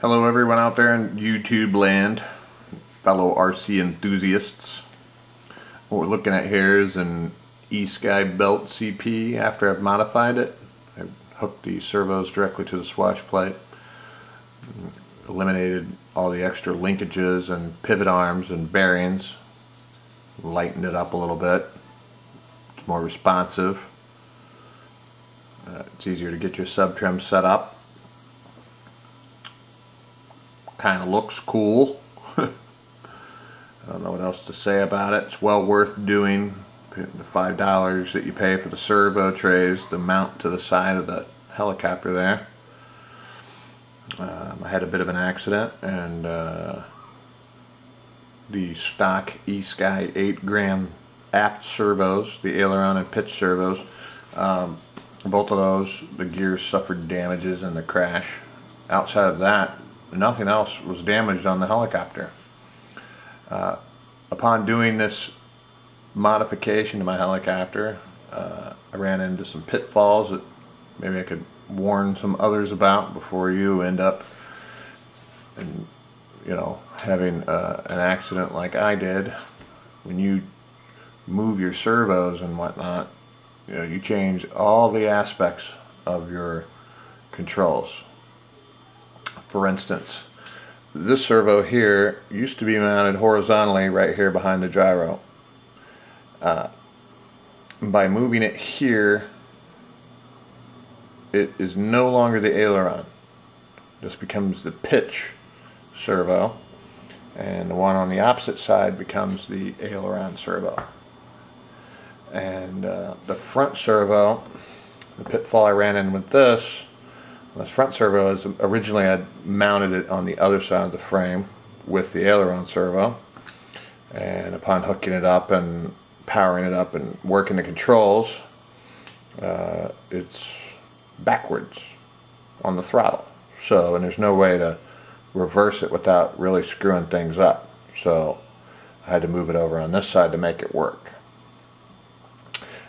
Hello everyone out there in YouTube land, fellow RC enthusiasts. What we're looking at here is an E-Sky belt CP after I've modified it. I hooked the servos directly to the swash plate, eliminated all the extra linkages and pivot arms and bearings, lightened it up a little bit. It's more responsive. It's easier to get your sub trim set up. Kind of looks cool. I don't know what else to say about it. It's well worth doing. The $5 that you pay for the servo trays to mount to the side of the helicopter there. I had a bit of an accident, and the stock E-Sky 8-gram aft servos, the aileron and pitch servos, both of those, the gears suffered damages in the crash. Outside of that, nothing else was damaged on the helicopter. Upon doing this modification to my helicopter, I ran into some pitfalls that maybe I could warn some others about before you end up having an accident like I did. When you move your servos and whatnot, you change all the aspects of your controls. For instance, this servo here used to be mounted horizontally right here behind the gyro. By moving it here, it is no longer the aileron. This becomes the pitch servo, and the one on the opposite side becomes the aileron servo. And the front servo, the pitfall I ran in with this front servo is originally I mounted it on the other side of the frame with the aileron servo, and upon hooking it up and powering it up and working the controls, it's backwards on the throttle. And there's no way to reverse it without really screwing things up. So I had to move it over on this side to make it work.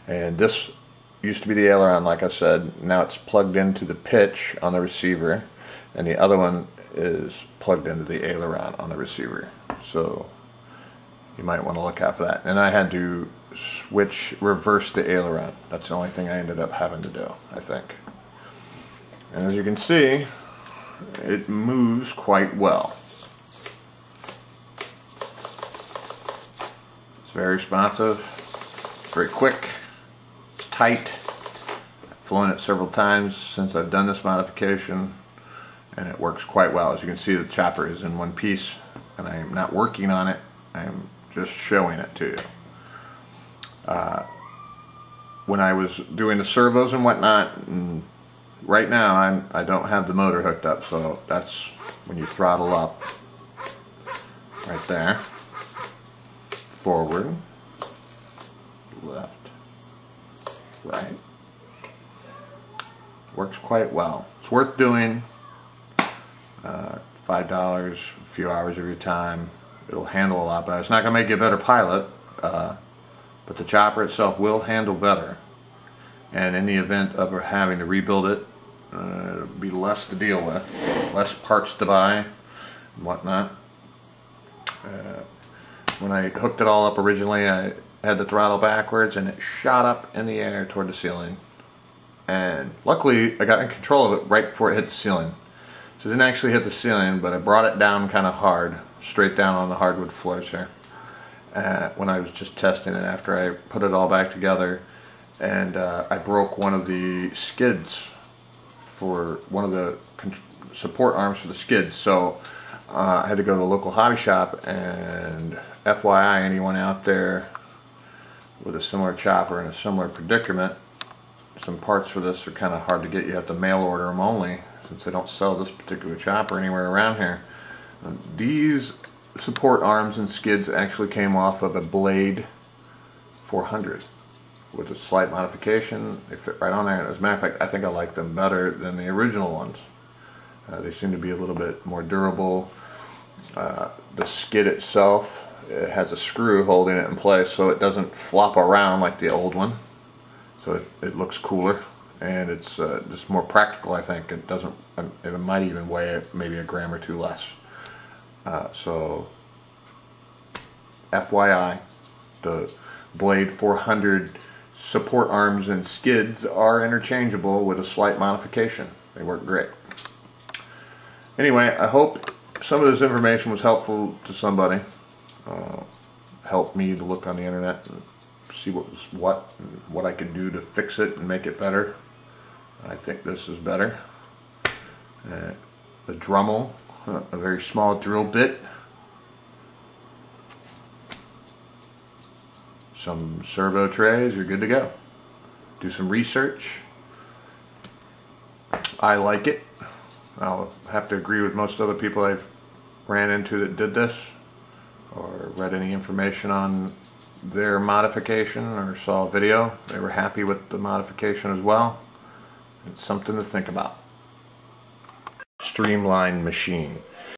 And this used to be the aileron, like I said. Now it's plugged into the pitch on the receiver, and the other one is plugged into the aileron on the receiver. So you might want to look out for that. And I had to reverse the aileron. That's the only thing I ended up having to do, I think. And as you can see, it moves quite well. It's very responsive, very quick, it's tight. I've flown it several times since I've done this modification, and it works quite well. As you can see, the chopper is in one piece, and I am not working on it, I am just showing it to you. When I was doing the servos and whatnot, and right now I don't have the motor hooked up, so that's when you throttle up right there, forward, left, right. Works quite well. It's worth doing. $5, a few hours of your time. It'll handle a lot better. It's not going to make you a better pilot, but the chopper itself will handle better. And in the event of having to rebuild it, it'll be less to deal with, less parts to buy and whatnot. When I hooked it all up originally, I had the throttle backwards, and it shot up in the air toward the ceiling. And luckily, I got in control of it right before it hit the ceiling. So it didn't actually hit the ceiling, but I brought it down kind of hard, straight down on the hardwood floors here. When I was just testing it after I put it all back together, and I broke one of the skids for one of the support arms for the skids. So I had to go to the local hobby shop, and FYI, anyone out there with a similar chopper and a similar predicament, some parts for this are kind of hard to get. You have to mail order them only, since they don't sell this particular chopper anywhere around here. These support arms and skids actually came off of a Blade 400 with a slight modification. They fit right on there. As a matter of fact, I think I like them better than the original ones. They seem to be a little bit more durable. The skid itself, it has a screw holding it in place, so it doesn't flop around like the old one. So it looks cooler. and it's just more practical. I think it doesn't. It might even weigh maybe a gram or two less. So, FYI, the Blade 400 support arms and skids are interchangeable with a slight modification. They work great. Anyway, I hope some of this information was helpful to somebody. Helped me to look on the internet and see what was what and what I could do to fix it and make it better. I think this is better. The Dremel, a very small drill bit. Some servo trays, you're good to go. Do some research. I like it. I'll have to agree with most other people I've ran into that did this, or read any information on their modification, or saw a video. They were happy with the modification as well. It's something to think about. Streamline machine.